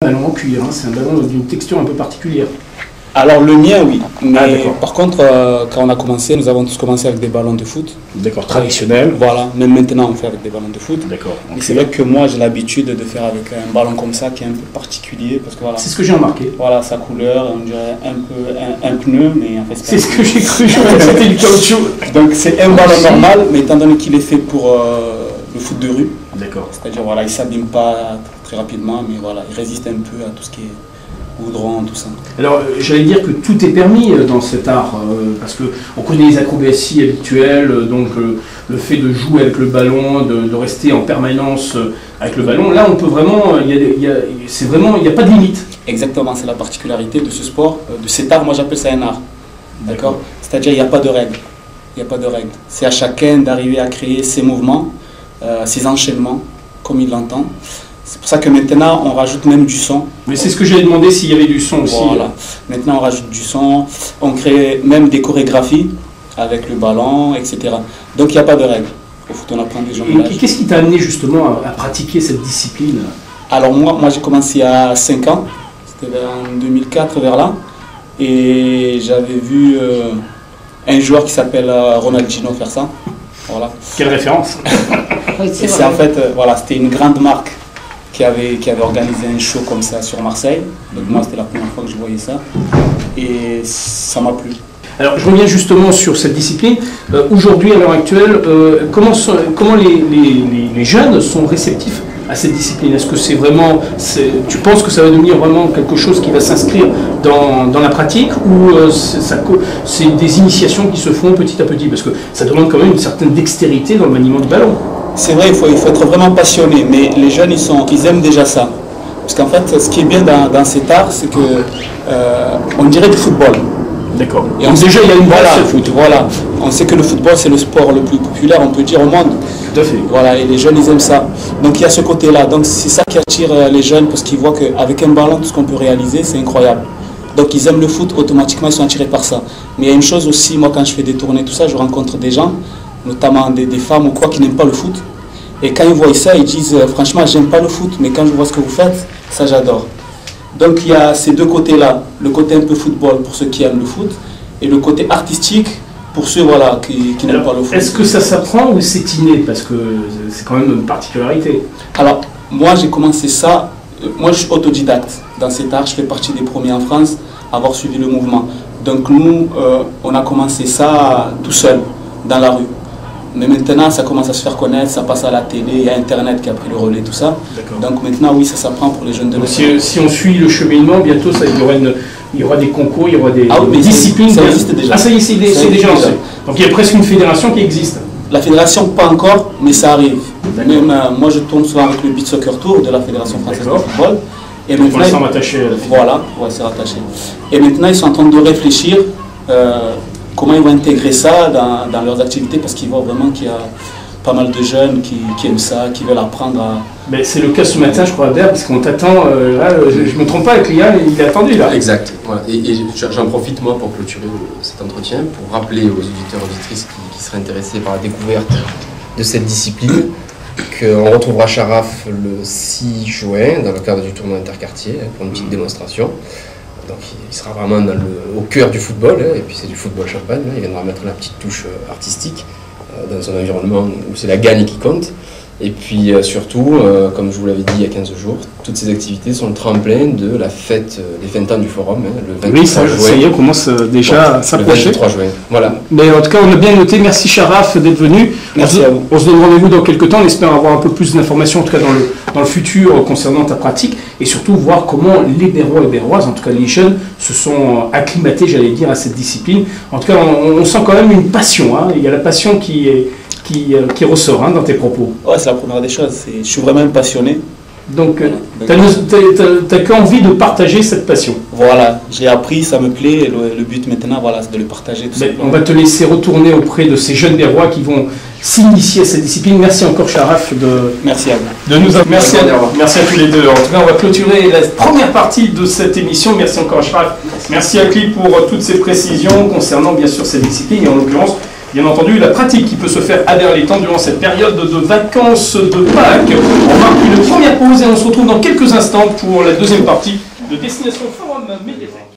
ballon en cuir, hein. C'est un ballon d'une texture un peu particulière. Alors le mien, oui. Mais par contre, quand on a commencé, nous avons tous commencé avec des ballons de foot. D'accord, traditionnel. Voilà, même maintenant on fait avec des ballons de foot. D'accord. Et c'est vrai que moi j'ai l'habitude de faire avec un ballon comme ça qui est un peu particulier. Parce que voilà. C'est ce que j'ai remarqué. Voilà, sa couleur, on dirait un peu un pneu, mais en fait c'est ce que j'ai cru, je crois que c'était du caoutchouc. Donc c'est un ballon normal, mais étant donné qu'il est fait pour le foot de rue. D'accord. C'est-à-dire voilà, il ne s'abîme pas très rapidement, mais voilà, il résiste un peu à tout ce qui est goudron, tout ça. Alors, j'allais dire que tout est permis dans cet art, parce qu'on connaît les acrobaties habituelles, donc le fait de jouer avec le ballon, de rester en permanence avec le ballon. Là, on peut vraiment, il n'y a pas de limite. Exactement, c'est la particularité de ce sport, de cet art. Moi, j'appelle ça un art. D'accord. C'est-à-dire, il n'y a pas de règles. Il n'y a pas de règles. C'est à chacun d'arriver à créer ses mouvements, ses enchaînements, comme il l'entend. C'est pour ça que maintenant, on rajoute même du son. Mais c'est ce que j'allais demander, s'il y avait du son aussi. Voilà. Maintenant, on rajoute du son. On crée même des chorégraphies avec le ballon, etc. Donc, il n'y a pas de règles. Au foot, on apprend des jonglages. Et qu'est-ce qui t'a amené justement à pratiquer cette discipline? Alors, moi j'ai commencé à 5 ans. C'était en 2004, vers là. Et j'avais vu un joueur qui s'appelle Ronaldinho faire ça. Voilà. Quelle référence. Et c'est en fait, voilà, c'était une grande marque qui avait organisé un show comme ça sur Marseille. Donc moi, c'était la première fois que je voyais ça. Et ça m'a plu. Alors, je reviens justement sur cette discipline. Aujourd'hui, à l'heure actuelle, comment les jeunes sont réceptifs à cette discipline? Est-ce que c'est vraiment, tu penses que ça va devenir vraiment quelque chose qui va s'inscrire dans la pratique, ou c'est des initiations qui se font petit à petit? Parce que ça demande quand même une certaine dextérité dans le maniement du ballon. C'est vrai, il faut être vraiment passionné, mais les jeunes, ils aiment déjà ça. Parce qu'en fait, ce qui est bien dans cet art, c'est que on dirait du football. D'accord. Et déjà, il y a une base de foot. Voilà. On sait que le football, c'est le sport le plus populaire, on peut dire, au monde. Tout à fait. Voilà, et les jeunes, ils aiment ça. Donc il y a ce côté-là. Donc c'est ça qui attire les jeunes, parce qu'ils voient qu'avec un ballon, tout ce qu'on peut réaliser, c'est incroyable. Donc ils aiment le foot, automatiquement, ils sont attirés par ça. Mais il y a une chose aussi, moi, quand je fais des tournées, tout ça, je rencontre des gens, notamment des femmes ou quoi, qui n'aiment pas le foot. Et quand ils voient ça, ils disent, franchement, j'aime pas le foot, mais quand je vois ce que vous faites, ça j'adore. Donc il y a ces deux côtés-là, le côté un peu football pour ceux qui aiment le foot, et le côté artistique pour ceux voilà, qui n'aiment pas le foot. Est-ce que ça s'apprend ou c'est inné? Parce que c'est quand même une particularité. Alors, moi j'ai commencé ça, moi je suis autodidacte dans cet art, je fais partie des premiers en France à avoir suivi le mouvement. Donc nous, on a commencé ça tout seul, dans la rue. Mais maintenant, ça commence à se faire connaître, ça passe à la télé, il y a Internet qui a pris le relais, tout ça. Donc maintenant, oui, ça s'apprend pour les jeunes de maintenant. Si on suit le cheminement, bientôt, il y aura des concours, il y aura des disciplines. Ça existe déjà. Ah, ça y est, c'est déjà lancé. Donc il y a presque une fédération qui existe. La fédération, pas encore, mais ça arrive. Même, moi, je tourne souvent avec le Beach Soccer Tour de la Fédération française de football. Et donc, pour l'instant, rattaché à la fédération. Voilà, ouais, c'est rattaché. Et maintenant, ils sont en train de réfléchir comment ils vont intégrer ça dans leurs activités, parce qu'ils voient vraiment qu'il y a pas mal de jeunes qui aiment ça, qui veulent apprendre à... Mais c'est le cas ce matin, je crois, Albert, parce qu'on t'attend, je ne me trompe pas, avec Liane, il est attendu là. Exact. Voilà. Et j'en profite moi pour clôturer cet entretien, pour rappeler aux auditeurs et auditrices qui seraient intéressés par la découverte de cette discipline, qu'on retrouvera Charaf le 6 juin, dans le cadre du tournoi interquartier, pour une petite démonstration. Donc il sera vraiment au cœur du football, et puis c'est du football champagne, il viendra mettre la petite touche artistique dans un environnement où c'est la gagne qui compte. Et puis surtout, comme je vous l'avais dit il y a 15 jours, toutes ces activités sont le tremplin de la fête des 20 ans du forum, le 23 juin. Oui, ça y est, on commence déjà à s'approcher. Le 23 juin, voilà. Mais en tout cas, on a bien noté. Merci Charaf d'être venu. Merci à vous. On se donne rendez-vous dans quelques temps. On espère avoir un peu plus d'informations, en tout cas dans le futur, concernant ta pratique, et surtout voir comment les Bérois et Béroises, en tout cas les jeunes, se sont acclimatés, j'allais dire, à cette discipline. En tout cas, on sent quand même une passion. Hein. Il y a la passion qui ressort dans tes propos. Ouais, c'est la première des choses. Je suis vraiment passionné. Donc, tu n'as qu'envie de partager cette passion. Voilà, j'ai appris, ça me plaît. Et le but maintenant, voilà, c'est de le partager. On va te laisser retourner auprès de ces jeunes Bérois qui vont s'initier à cette discipline. Merci encore, Charaf, merci à vous. De nous avoir. Merci à tous les deux. En tout cas, on va clôturer la première partie de cette émission. Merci encore, Charaf. Merci à Clip pour toutes ces précisions concernant, bien sûr, cette discipline, et en l'occurrence, bien entendu la pratique qui peut se faire à Berlétan durant cette période de vacances de Pâques. On marque une première pause et on se retrouve dans quelques instants pour la deuxième partie de Destination Forum Médiathèque.